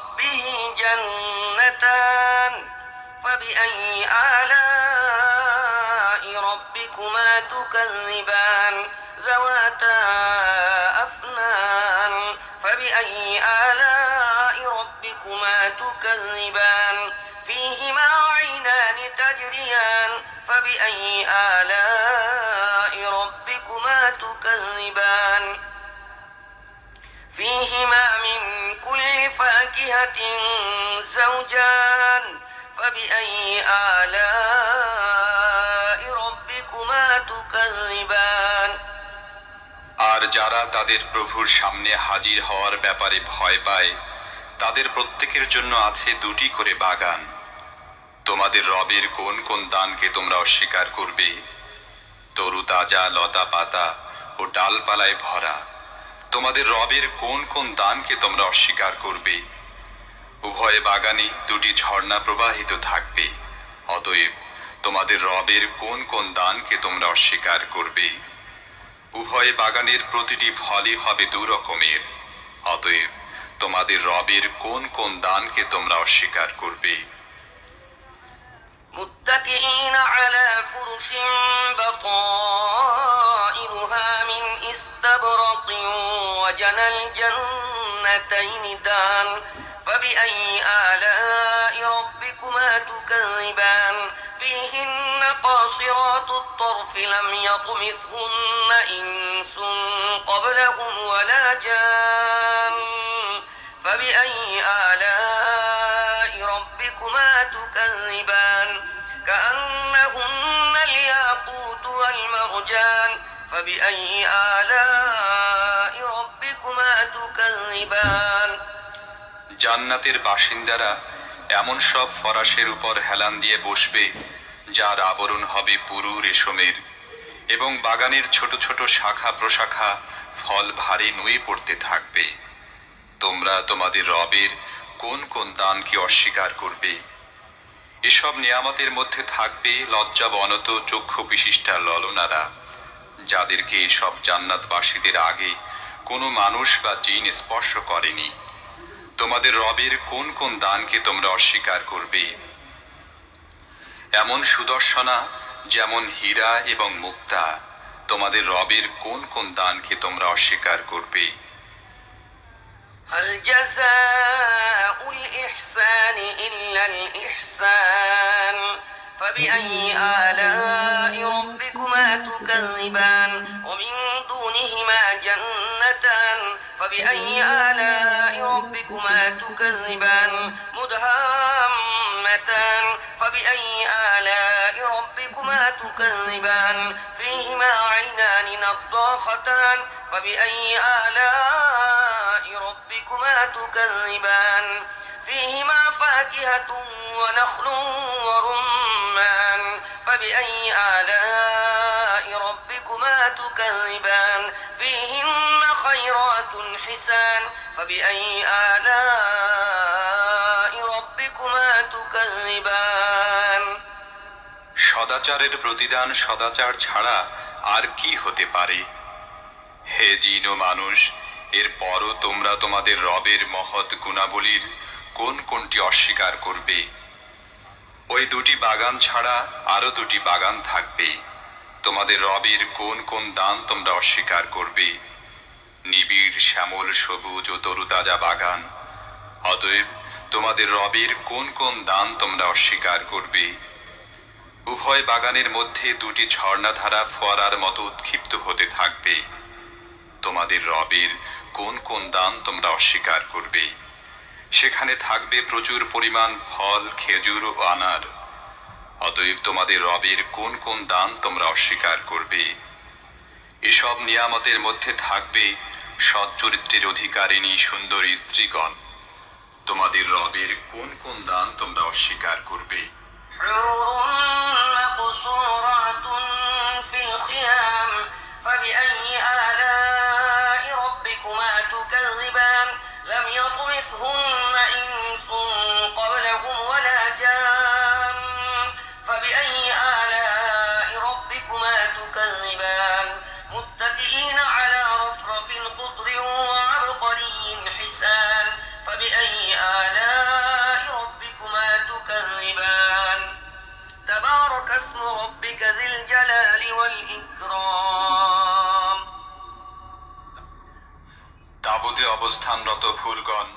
ربه جنتان فبأي آلاء ربكما تكذبان ذواتا أفنان فبأي آلاء ربكما تكذبان فيهما عينان تجريان فبأي آلاء ربكما تكذبان فيهما من كل فاكهة زوجان فبأي آلاء ربكما تكذبان আর যারা তাদের প্রভুর সামনে হাজির হওয়ার ব্যাপারে ভয় পায় তাদের প্রত্যেকের জন্য আছে দুটি করে বাগান। তোমাদের রবের কোন কোন দানকে তোমরা অস্বীকার করবে? তরু তাজা লতা পাতা ও ডালপালায় ভরা তোমাদের রবের কোন কোন দানকে তোমরা অস্বীকার করবে? উভয় বাগানে দুটি ঝর্ণা প্রবাহিত থাকবে। অতএব তোমাদের রবের কোন কোন দানকে তোমরা অস্বীকার করবে? উভয় বাগানের প্রতিটি ফলই হবে দুরকমের। অতএব তোমাদের রবের কোন কোন দানকে তোমরা অস্বীকার করবে? متكئين على فرش بطائنها من استبرق وجنى الجنتين دان فبأي آلاء ربكما تكذبان فيهن قاصرات الطرف لم يطمثهن إنس قبلهم ولا جان فبأي آلاء ربكما تكذبان كأنهن الياقوت والمرجان فبأي آلاء ربكما تكذبان জান্নাতের বাসিন্দারা এমন সব ফরাশের উপর হেলান দিয়ে বসবে যার আবরণ হবে পুরু রেশমের, এবং বাগানের ছোট ছোট শাখা প্রশাখা ফল ভারে নুয়ে পড়তে থাকবে। তোমরা তোমাদের রবের কোন কোন দানকে অস্বীকার করবে? এসব নিয়ামতের মধ্যে থাকবে লজ্জাবনত চক্ষু বিশিষ্টা ললনারা, যাদেরকে এসব জান্নাতবাসীদের আগে কোনো মানুষ বা জিন স্পর্শ করেনি। তোমাদের রবের কোন কোন দানকে তোমরা অস্বীকার করবে? এমন সুদর্শনা যেমন হীরা এবং মুক্তা, তোমাদের রবের কোন কোন দানকে তোমরা অস্বীকার করবে? هل جزاء الإحسان إلا الإحسان فبأي آلاء ربكما تكذبان ومن دونهما جنتان فبأي آلاء ربكما تكذبان مدهامتان فبأي آلاء ربكما تكذبان فيهما عينان نضاختان فبأي آلاء ربكما تكذبان فيهما فاكهة ونخل ورمان فبأي آلاء ربكما تكذبان فيهن خيرات حسان فبأي آلاء ربكما تكذبان সদাচারের প্রতিদান সদাচার ছাড়া আর কি হতে পারে? হে জিন ও মানুষ, এরপরও তোমরা তোমাদের রবের মহৎ গুণাবলীর কোন কোনটি অস্বীকার করবে? ওই দুটি বাগান ছাড়া আরো দুটি বাগান থাকবে। তোমাদের রবের কোন কোন দান তোমরা অস্বীকার করবে? নিবিড় শ্যামল সবুজ ও তরুতাজা বাগান। অতএব তোমাদের রবের কোন কোন দান তোমরা অস্বীকার করবে? উভয় বাগানের মধ্যে দুটি ঝর্ণাধারা ফোয়ারার মতো উৎক্ষিপ্ত হতে থাকবে। তোমাদের রবের কোন কোন দান তোমরা অস্বীকার করবে? সেখানে থাকবে প্রচুর পরিমাণ ফল, খেজুর ও আনার। অতএব তোমাদের রবের কোন কোন দান তোমরা অস্বীকার করবে? এসব নিয়ামতের মধ্যে থাকবে সৎ চরিত্রের অধিকারিণী সুন্দরী স্ত্রীগণ। তোমাদের রবের কোন কোন দান তোমরা অস্বীকার করবে? فبأي آلاء ربكما تكذبان لم يطمثهن إنس قبلهم ولا جان فبأي آلاء ربكما تكذبان متكئين على رفرف خضر وعبقري حسان فبأي آلاء الجلال والإكرام তাবুতে অবস্থানরত হুরগণ